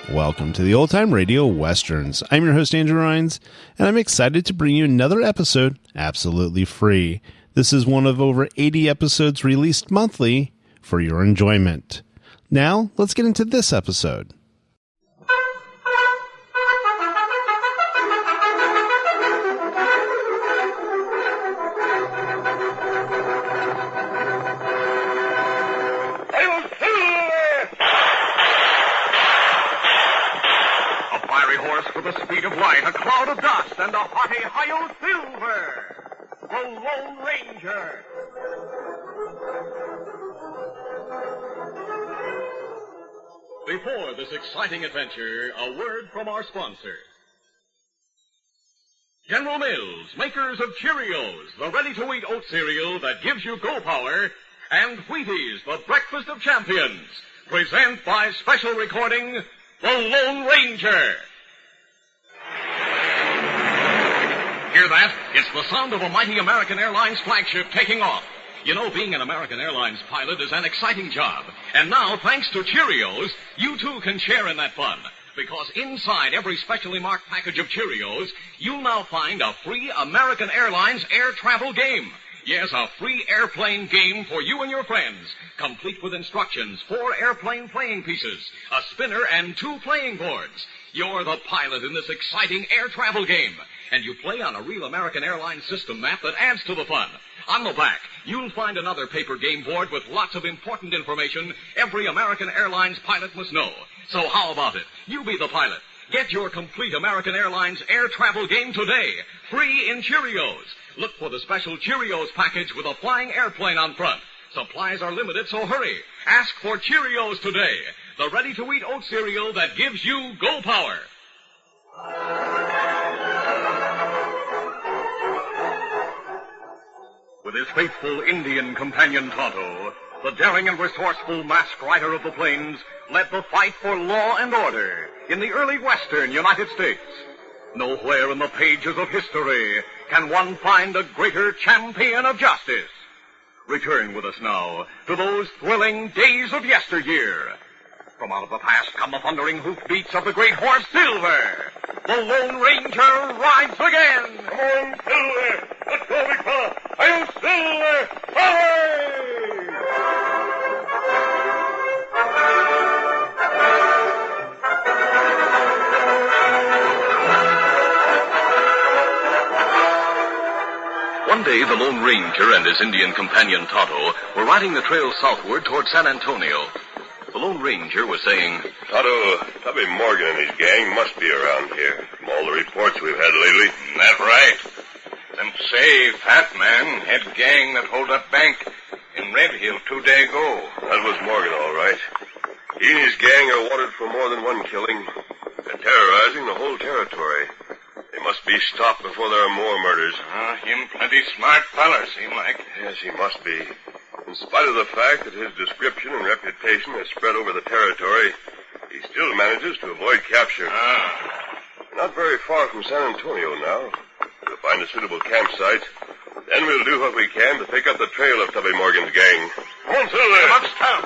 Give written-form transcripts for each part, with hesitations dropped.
Welcome to the Old Time Radio Westerns. I'm your host, Andrew Rhines, and I'm excited to bring you another episode absolutely free. This is one of over 80 episodes released monthly for your enjoyment. Now, let's get into this episode. The speed of light, a cloud of dust, and a haughty Hi-Yo Silver, the Lone Ranger. Before this exciting adventure, a word from our sponsor. General Mills, makers of Cheerios, the ready-to-eat oat cereal that gives you go power, and Wheaties, the breakfast of champions, present by special recording, the Lone Ranger. Hear that? It's the sound of a mighty American Airlines flagship taking off. You know, being an American Airlines pilot is an exciting job. And now, thanks to Cheerios, you too can share in that fun. Because inside every specially marked package of Cheerios, you'll now find a free American Airlines air travel game. Yes, a free airplane game for you and your friends, complete with instructions, 4 airplane playing pieces, a spinner, and 2 playing boards. You're the pilot in this exciting air travel game. And you play on a real American Airlines system map that adds to the fun. On the back, you'll find another paper game board with lots of important information every American Airlines pilot must know. So how about it? You be the pilot. Get your complete American Airlines air travel game today, free in Cheerios. Look for the special Cheerios package with a flying airplane on front. Supplies are limited, so hurry. Ask for Cheerios today, the ready-to-eat oat cereal that gives you go power. With his faithful Indian companion Tonto, the daring and resourceful masked rider of the plains led the fight for law and order in the early western United States. Nowhere in the pages of history can one find a greater champion of justice. Return with us now to those thrilling days of yesteryear. From out of the past come the thundering hoofbeats of the great horse Silver. The Lone Ranger rides again. Come on, Silver. Let's go, big fella. Hi-yo, Silver. Hooray! One day, the Lone Ranger and his Indian companion Tonto were riding the trail southward toward San Antonio. The Lone Ranger was saying, Tonto, Tubby Morgan and his gang must be around here, from all the reports we've had lately. That's right. Them say Fat Man had gang that hold up bank in Red Hill 2 days ago. That was Morgan, all right. He and his gang are wanted for more than one killing. They're terrorizing the whole territory. They must be stopped before there are more murders. Him plenty smart feller, seem like. Yes, he must be. In spite of the fact that his description and reputation has spread over the territory, he still manages to avoid capture. Not very far from San Antonio now. We'll find a suitable campsite. Then we'll do what we can to pick up the trail of Tubby Morgan's gang. Come on, Silver. Come on, stop.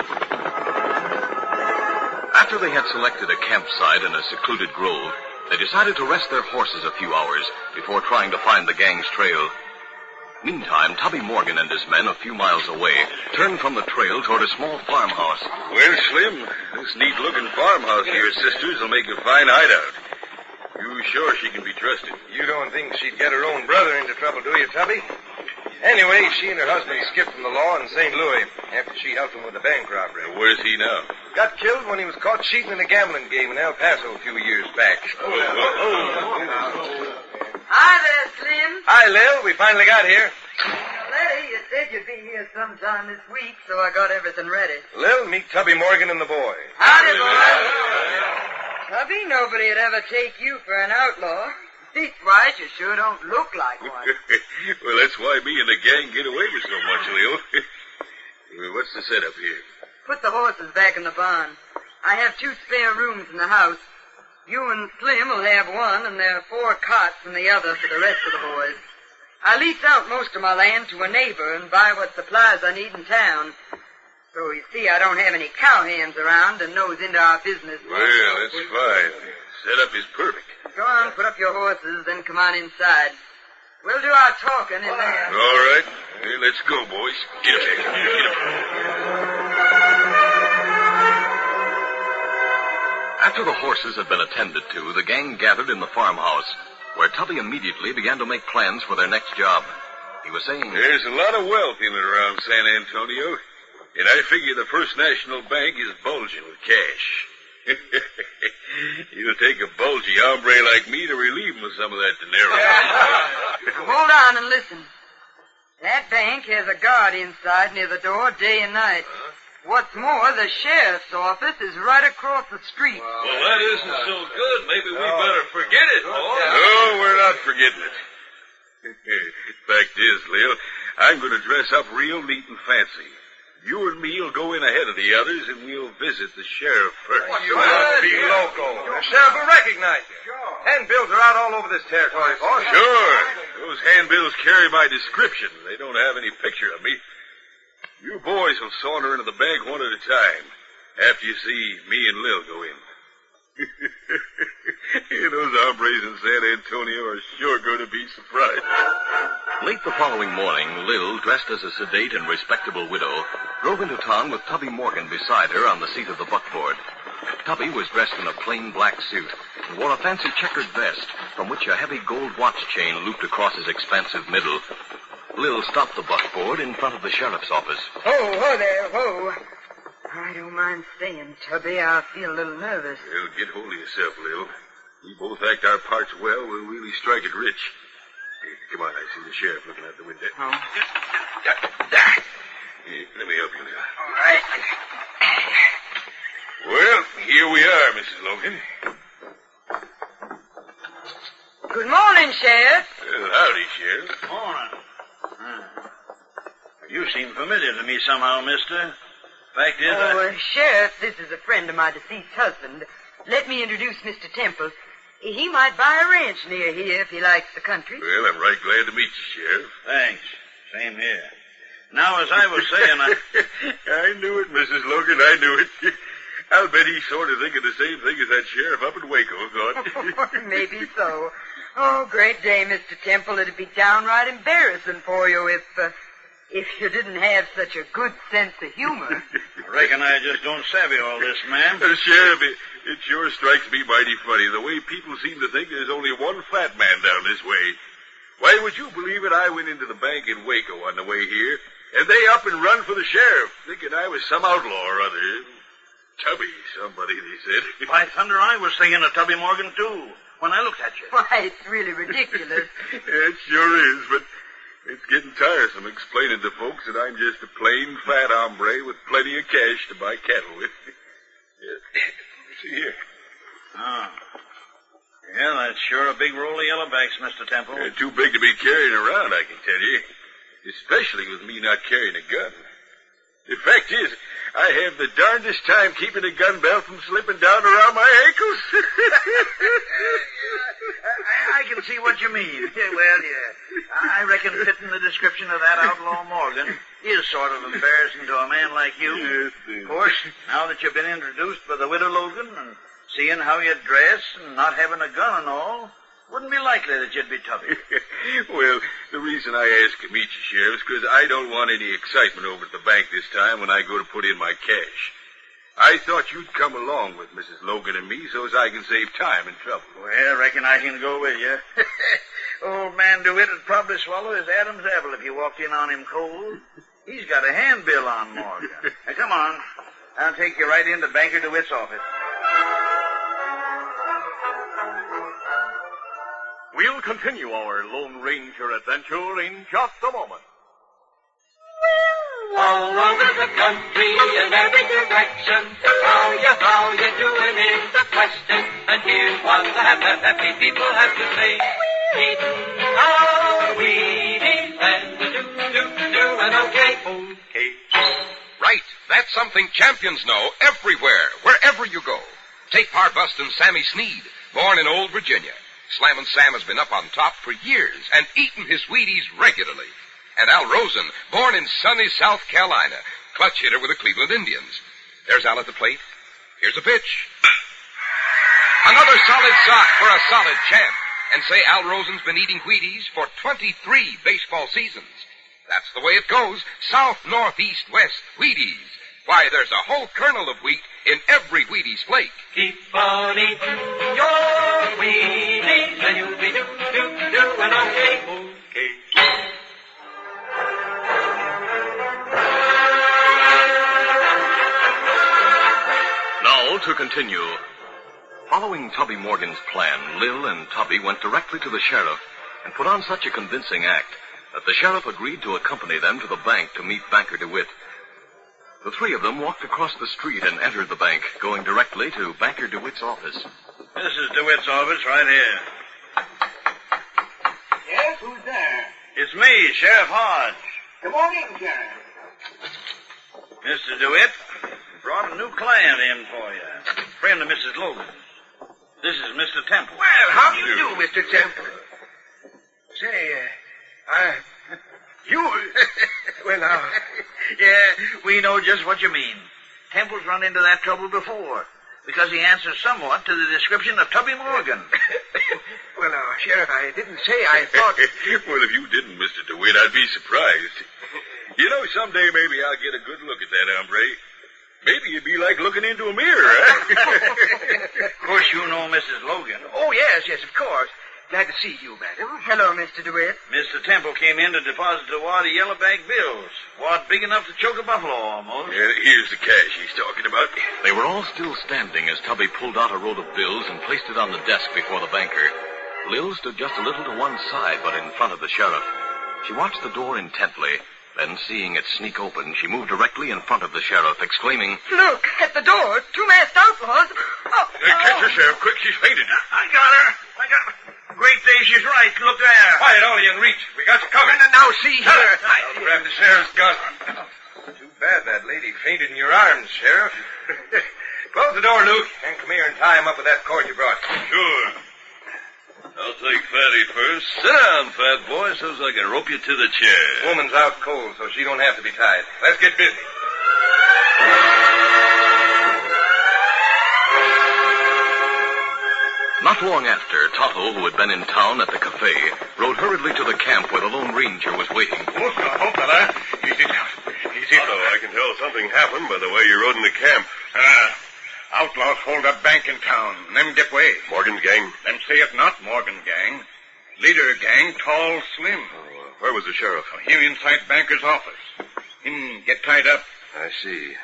After they had selected a campsite in a secluded grove, they decided to rest their horses a few hours before trying to find the gang's trail. Meantime, Tubby Morgan and his men, a few miles away, turned from the trail toward a small farmhouse. Well, Slim, this neat-looking farmhouse of your sister's will make a fine hideout. You sure she can be trusted? You don't think she'd get her own brother into trouble, do you, Tubby? Anyway, she and her husband escaped from the law in St. Louis after she helped him with a bank robbery. Where's he now? Got killed when he was caught cheating in a gambling game in El Paso a few years back. Hi there, Slim. Hi, Lil. We finally got here. Letty, you said you'd be here sometime this week, so I got everything ready. Lil, meet Tubby Morgan and the boy. Howdy, boy. Tubby, nobody'd ever take you for an outlaw. Leastwise, you sure don't look like one. Well, that's why me and the gang get away with so much, Leo. What's the setup here? Put the horses back in the barn. I have 2 spare rooms in the house. You and Slim will have one, and there are 4 cots in the other for the rest of the boys. I lease out most of my land to a neighbor and buy what supplies I need in town. So you see, I don't have any cowhands around and nose into our business. Well, that's fine. Setup is perfect. Go on, put up your horses, then come on inside. We'll do our talking in there. All right. Hey, let's go, boys. Get up there. Get up. After the horses had been attended to, the gang gathered in the farmhouse, where Tubby immediately began to make plans for their next job. He was saying, There's a lot of wealth in and around San Antonio, and I figure the First National Bank is bulging with cash. It'll take a bulgy hombre like me to relieve him of some of that dinero. Now, hold on and listen. That bank has a guard inside near the door day and night. What's more, the sheriff's office is right across the street. Well, that isn't so good. Maybe we better forget it, boy. No, we're not forgetting it. Fact is, Lil, I'm going to dress up real neat and fancy. You and me will go in ahead of the others, and we'll visit the sheriff first. You must be loco. The sheriff will recognize you. Sure. Handbills are out all over this territory, boss. Sure. Those handbills carry my description. They don't have any picture of me. You boys will saunter into the bank one at a time after you see me and Lil go in. Those hombres in San Antonio are sure going to be surprised. Late the following morning, Lil, dressed as a sedate and respectable widow, drove into town with Tubby Morgan beside her on the seat of the buckboard. Tubby was dressed in a plain black suit and wore a fancy checkered vest from which a heavy gold watch chain looped across his expansive middle. Lil stopped the buckboard in front of the sheriff's office. Whoa there, whoa. I don't mind saying, Tubby, I feel a little nervous. Well, get hold of yourself, Lil. We both act our parts well. We'll really strike it rich. Hey, come on, I see the sheriff looking out the window. Oh. Hey, let me help you, Lil. All right. Well, here we are, Mrs. Logan. Good morning, Sheriff. Well, howdy, Sheriff. Morning. You seem familiar to me somehow, mister. Fact is, Sheriff, this is a friend of my deceased husband. Let me introduce Mr. Temple. He might buy a ranch near here if he likes the country. Well, I'm right glad to meet you, Sheriff. Thanks. Same here. Now, as I was saying, I knew it, Mrs. Logan, I knew it. I'll bet he's sort of thinking the same thing as that sheriff up in Waco thought. Maybe so. Oh, great day, Mr. Temple. It'd be downright embarrassing for you if you didn't have such a good sense of humor. I reckon I just don't savvy all this, ma'am. Sheriff, it sure strikes me mighty funny, the way people seem to think there's only one fat man down this way. Why, would you believe it, I went into the bank in Waco on the way here, and they up and run for the sheriff, thinking I was some outlaw or other. Tubby, somebody, they said. By thunder, I was thinking of Tubby Morgan, too, when I looked at you. Why, it's really ridiculous. It sure is, but it's getting tiresome explaining to folks that I'm just a plain fat hombre with plenty of cash to buy cattle with. See here. Oh. Yeah, that's sure a big roll of yellowbacks, Mr. Temple. Too big to be carrying around, I can tell you. Especially with me not carrying a gun. The fact is, I have the darndest time keeping a gun belt from slipping down around my ankles. I can see what you mean. Well, yeah. I reckon fitting the description of that outlaw Morgan is sort of embarrassing to a man like you. Yes, of course, now that you've been introduced by the widow Logan and seeing how you dress and not having a gun and all, wouldn't be likely that you'd be Tubby. Well, the reason I asked to meet you, Sheriff, is because I don't want any excitement over at the bank this time when I go to put in my cash. I thought you'd come along with Mrs. Logan and me so as I can save time and trouble. Well, I reckon I can go with you. Old man DeWitt would probably swallow his Adam's apple if you walked in on him cold. He's got a handbill on Morgan. Now, come on. I'll take you right into Banker DeWitt's office. We'll continue our Lone Ranger adventure in just a moment. All over the country, in every direction, how you doing is the question. And here's what the happy people have to say. How we and doing okay. Right, that's something champions know everywhere, wherever you go. Take Parbust and Sammy Sneed, born in Old Virginia. Slammin' Sam has been up on top for years and eaten his Wheaties regularly. And Al Rosen, born in sunny South Carolina, clutch hitter with the Cleveland Indians. There's Al at the plate. Here's a pitch. Another solid sock for a solid champ. And say Al Rosen's been eating Wheaties for 23 baseball seasons. That's the way it goes. South, north, east, west, Wheaties. Why, there's a whole kernel of wheat in every Wheaties flake. Keep on eating your Wheaties, and you'll be doing okay. Now to continue. Following Tubby Morgan's plan, Lil and Tubby went directly to the sheriff and put on such a convincing act that the sheriff agreed to accompany them to the bank to meet Banker DeWitt. The three of them walked across the street and entered the bank, going directly to Banker DeWitt's office. This is DeWitt's office right here. Yes, who's there? It's me, Sheriff Hodge. Come on in, Sheriff. Mr. DeWitt, brought a new client in for you. Friend of Mrs. Logan's. This is Mr. Temple. Well, how do you do, Mr. Temple? Say, you... well, now... Yeah, we know just what you mean. Temple's run into that trouble before, because he answers somewhat to the description of Tubby Morgan. Well, now, Sheriff, I didn't say I thought... Well, if you didn't, Mr. DeWitt, I'd be surprised. You know, someday maybe I'll get a good look at that hombre. Maybe it'd be like looking into a mirror, huh? Of course, you know Mrs. Logan. Oh, yes, of course. Glad to see you, madam. Hello, Mr. DeWitt. Mr. Temple came in to deposit a wad of yellow bag bills. Wad big enough to choke a buffalo, almost. Yeah, here's the cash he's talking about. They were all still standing as Tubby pulled out a roll of bills and placed it on the desk before the banker. Lil stood just a little to one side, but in front of the sheriff. She watched the door intently. Then, seeing it sneak open, she moved directly in front of the sheriff, exclaiming, Look, at the door, two masked outlaws. Catch her, Sheriff, quick, she's fainted. I got her. Great day, she's right. Look there. Quiet, all of you, and reach. We got you covered. Now, see here. I'll grab the sheriff's gun. Too bad that lady fainted in your arms, Sheriff. Close the door, Luke, and come here and tie him up with that cord you brought. Sure. I'll take Fatty first. Sit down, fat boy, so's I can rope you to the chair. Woman's out cold, so she don't have to be tied. Let's get busy. Not long after, Tonto, who had been in town at the cafe, rode hurriedly to the camp where the Lone Ranger was waiting. Oh, fella. Easy now. Easy. I can tell something happened by the way you rode into camp. Outlaws hold up bank in town, and them get away. Morgan's gang? Them say it not Morgan gang. Leader gang, tall, slim. Where was the sheriff? Here inside banker's office. Him get tied up. I see.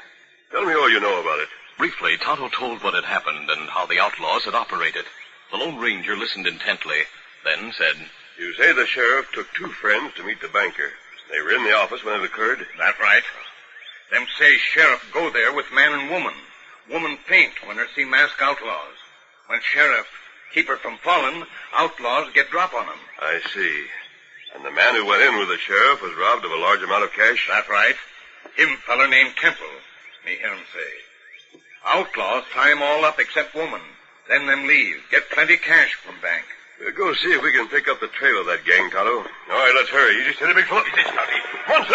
Tell me all you know about it. Briefly, Tonto told what had happened and how the outlaws had operated. The Lone Ranger listened intently, then said, You say the sheriff took two friends to meet the banker. They were in the office when it occurred? That right. Them say sheriff go there with man and woman. Woman faint when her see masked outlaws. When sheriff keep her from falling, outlaws get drop on him. I see. And the man who went in with the sheriff was robbed of a large amount of cash? That right. Him feller named Temple. Me hear him say. Outlaws tie 'em all up except woman. Then them leave. Get plenty cash from bank. We'll go see if we can pick up the trail of that gang, Tonto. All right, let's hurry. You just hit a big foot. Come on,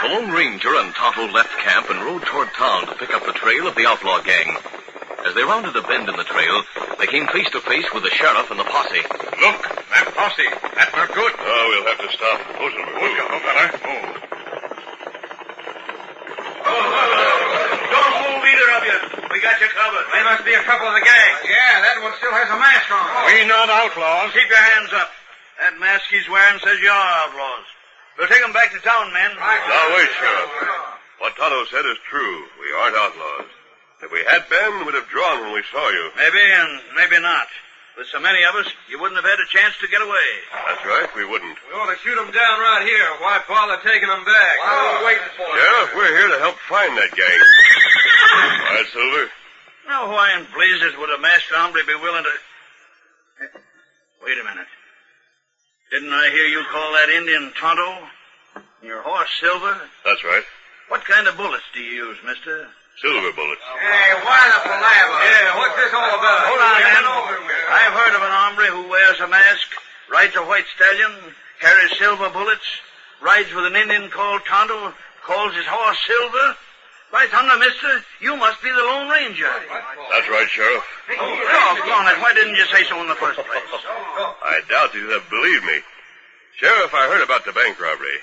The Lone Ranger and Tonto left camp and rode toward town to pick up the trail of the outlaw gang. As they rounded a bend in the trail, they came face to face with the sheriff and the posse. Look, that posse. That's not good. Oh, we'll have to stop. Don't move either of you. We got you covered. They must be a couple of the gang. Yeah, that one still has a mask on. We not outlaws. Keep your hands up. That mask he's wearing says you are outlaws. We'll take him back to town, men. Now, wait, Sheriff. What Tonto said is true. We aren't outlaws. If we had been, we'd have drawn when we saw you. Maybe and maybe not. With so many of us, you wouldn't have had a chance to get away. That's right, we wouldn't. We ought to shoot them down right here. Why bother taking them back? What are we waiting for? Sheriff, we're here to help find that gang. All right, Silver. Now, why in blazes would a masked hombre be willing to... Wait a minute. Didn't I hear you call that Indian Tonto? And your horse Silver? That's right. What kind of bullets do you use, mister? Silver bullets. Hey, why the palaver? Yeah, what's this all about? Hold on, man. I've heard of an hombre who wears a mask, rides a white stallion, carries silver bullets, rides with an Indian called Tonto, calls his horse Silver. By thunder, mister, you must be the Lone Ranger. That's right, Sheriff. Doggone it. Why didn't you say so in the first place? I doubt you'd have believed me. Sheriff, I heard about the bank robbery.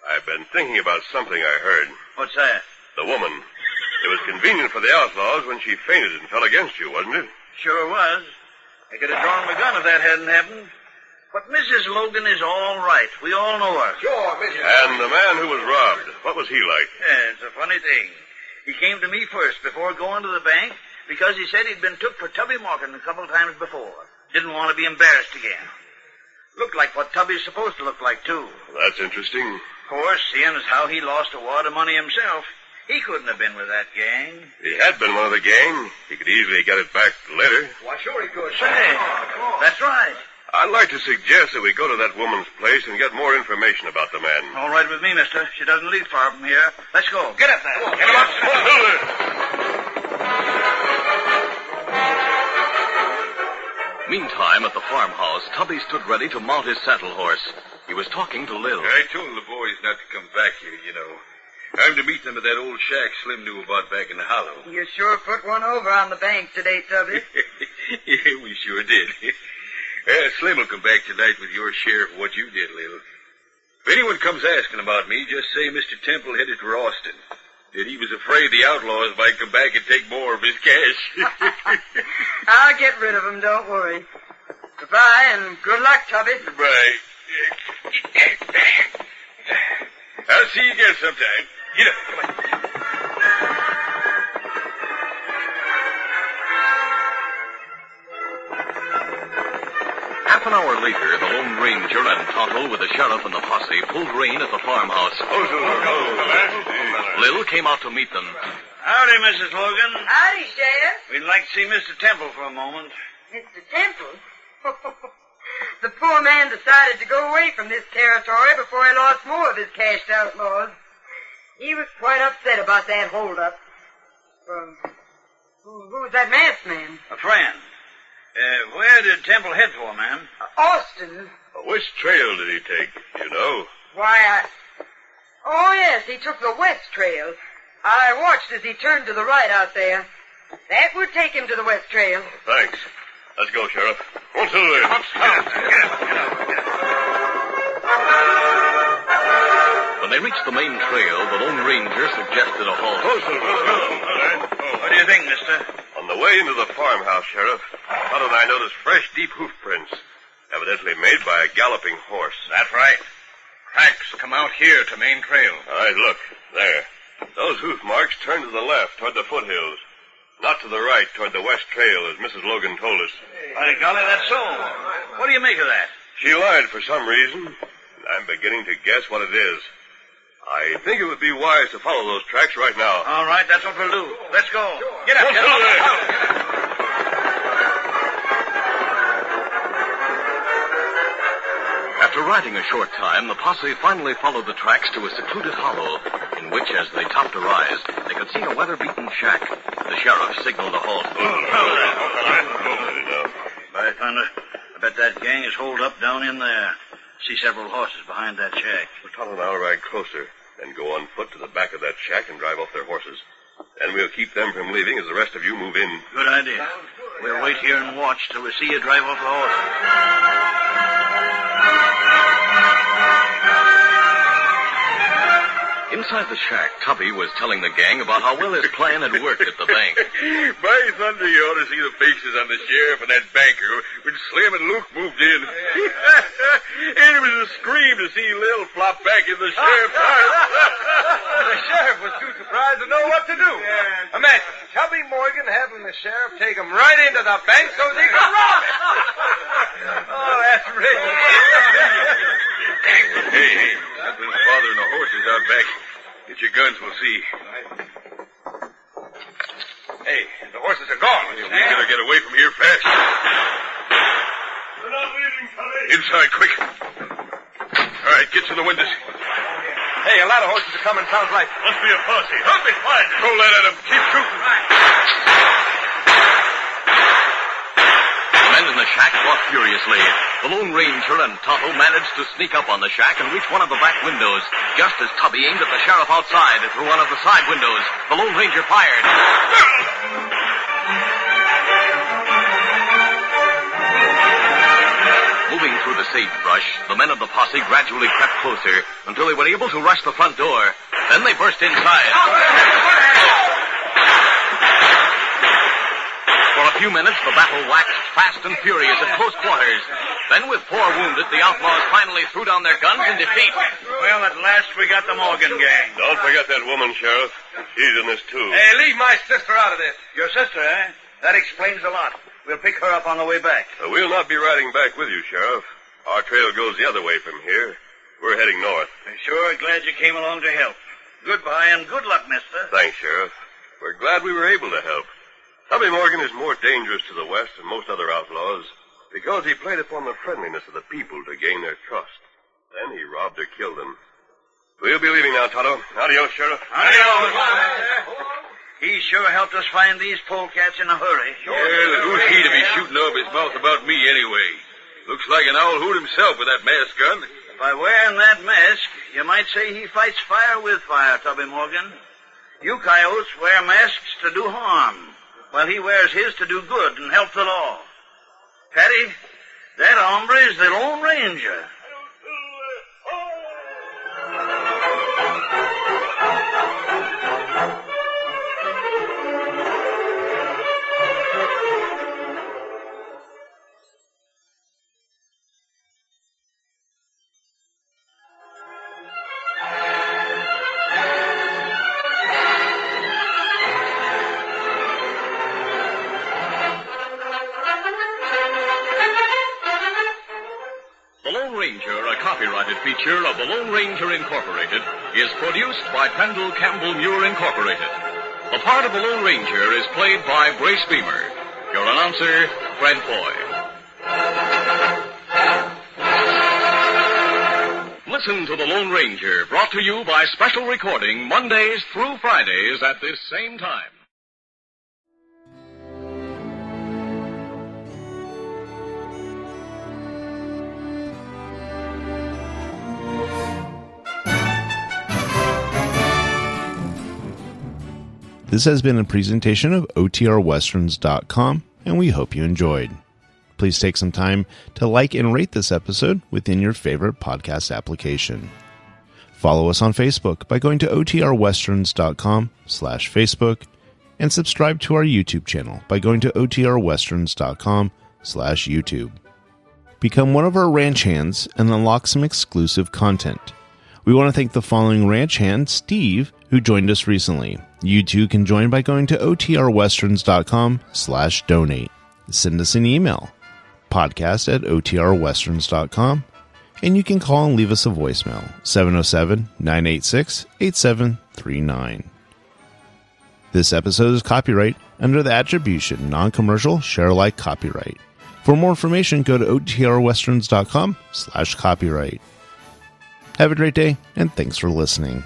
I've been thinking about something I heard. What's that? The woman. It was convenient for the outlaws when she fainted and fell against you, wasn't it? Sure was. I could have drawn my gun if that hadn't happened. But Mrs. Logan is all right. We all know her. Sure, Mrs. And the man who was robbed, what was he like? Yeah, it's a funny thing. He came to me first before going to the bank because he said he'd been took for Tubby Morgan a couple of times before. Didn't want to be embarrassed again. Looked like what Tubby's supposed to look like, too. That's interesting. Of course, seeing as how he lost a wad of money himself, he couldn't have been with that gang. If he had been one of the gang, he could easily get it back later. Why, sure he could. Say, that's right. I'd like to suggest that we go to that woman's place and get more information about the man. All right with me, mister. She doesn't leave far from here. Let's go. Get up there. Get him up. Meantime, at the farmhouse, Tubby stood ready to mount his saddle horse. He was talking to Lil. I told the boys not to come back here, you know. I'm to meet them at that old shack Slim knew about back in the hollow. You sure put one over on the bank today, Tubby. Yeah, we sure did. Slim will come back tonight with your share of what you did, Lil. If anyone comes asking about me, just say Mr. Temple headed for Austin. That he was afraid the outlaws might come back and take more of his cash. I'll get rid of him, don't worry. Goodbye, and good luck, Tubby. Goodbye. I'll see you again sometime. Get up. Come on. Half an hour later, the Lone Ranger and Tonto with the sheriff and the posse pulled rein at the farmhouse. Lil came out to meet them. Howdy, Mrs. Logan. Howdy, Sheriff. We'd like to see Mr. Temple for a moment. Mr. Temple? The poor man decided to go away from this territory before he lost more of his cashed outlaws. He was quite upset about that holdup. Who's that masked man? A friend. Where did Temple head for, ma'am? Austin. Which trail did he take, you know? Why, Oh, yes, he took the west trail. I watched as he turned to the right out there. That would take him to the west trail. Thanks. Let's go, Sheriff. One Silver. When they reached the main trail, the Lone Ranger suggested a halt. What do you think, mister? On the way into the farmhouse, Sheriff, Todd and I noticed fresh, deep hoof prints, evidently made by a galloping horse. That's right. Tracks come out here to main trail. All right, look. There. Those hoof marks turn to the left toward the foothills. Not to the right toward the west trail, as Mrs. Logan told us. By golly, that's so. What do you make of that? She lied for some reason, and I'm beginning to guess what it is. I think it would be wise to follow those tracks right now. All right, that's what we'll do. Let's go. Get up, get up. After riding a short time, the posse finally followed the tracks to a secluded hollow, in which, as they topped a rise, they could see a weather-beaten shack. The sheriff signaled a halt. By thunder, I bet that gang is holed up down in there. See several horses behind that shack. Well, Todd and I'll ride closer, then go on foot to the back of that shack and drive off their horses. Then we'll keep them from leaving as the rest of you move in. Good idea. We'll wait here and watch till we see you drive off the horses. Inside the shack, Tubby was telling the gang about how well his plan had worked at the bank. By thunder, you ought to see the faces on the sheriff and that banker when Slim and Luke moved in. It was a scream to see Lil flop back in the sheriff's house. The sheriff was too surprised to know what to do. Imagine Tubby Morgan having the sheriff take him right into the bank so he could rob it. Oh, that's rich. Hey, something's bothering the horses out back. Get your guns, we'll see. Hey, the horses are gone. We better get away from here fast. We're not leaving, Tubby. Inside, quick. All right, get to the windows. Hey, a lot of horses are coming, sounds like. Must be a posse. Help me find it. Roll that at him. Keep shooting. The men in the shack fought furiously. The Lone Ranger and Tonto managed to sneak up on the shack and reach one of the back windows. Just as Tubby aimed at the sheriff outside through one of the side windows, the Lone Ranger fired. Moving through the sagebrush, the men of the posse gradually crept closer until they were able to rush the front door. Then they burst inside. For a few minutes, the battle waxed fast and furious at close quarters. Then, with 4 wounded, the outlaws finally threw down their guns in defeat. Well, at last we got the Morgan gang. Don't forget that woman, Sheriff. She's in this, too. Hey, leave my sister out of this. Your sister, eh? That explains a lot. We'll pick her up on the way back. We'll not be riding back with you, Sheriff. Our trail goes the other way from here. We're heading north. Sure glad you came along to help. Goodbye and good luck, mister. Thanks, Sheriff. We're glad we were able to help. Tubby Morgan is more dangerous to the west than most other outlaws because he played upon the friendliness of the people to gain their trust. Then he robbed or killed them. We'll be leaving now, Tonto. Adios, Sheriff. Adios. He sure helped us find these polecats in a hurry. Yeah, who's he to be shooting off his mouth about me anyway? Looks like an owl hoot himself with that mask gun. By wearing that mask, you might say he fights fire with fire, Tubby Morgan. You coyotes wear masks to do harm, while he wears his to do good and help the law. Patty, that hombre is the Lone Ranger. Copyrighted feature of the Lone Ranger Incorporated is produced by Pendle Campbell Muir Incorporated. The part of the Lone Ranger is played by Brace Beamer. Your announcer, Fred Foy. Listen to the Lone Ranger, brought to you by special recording Mondays through Fridays at this same time. This has been a presentation of OTRWesterns.com, and we hope you enjoyed. Please take some time to like and rate this episode within your favorite podcast application. Follow us on Facebook by going to OTRWesterns.com/Facebook, and subscribe to our YouTube channel by going to OTRWesterns.com/YouTube. Become one of our ranch hands and unlock some exclusive content. We want to thank the following ranch hand, Steve, who joined us recently. You too can join by going to OTRWesterns.com/donate. Send us an email, podcast@OTRWesterns.com, and you can call and leave us a voicemail, 707-986-8739. This episode is copyright under the attribution, non-commercial, share-alike copyright. For more information, go to OTRWesterns.com/copyright. Have a great day, and thanks for listening.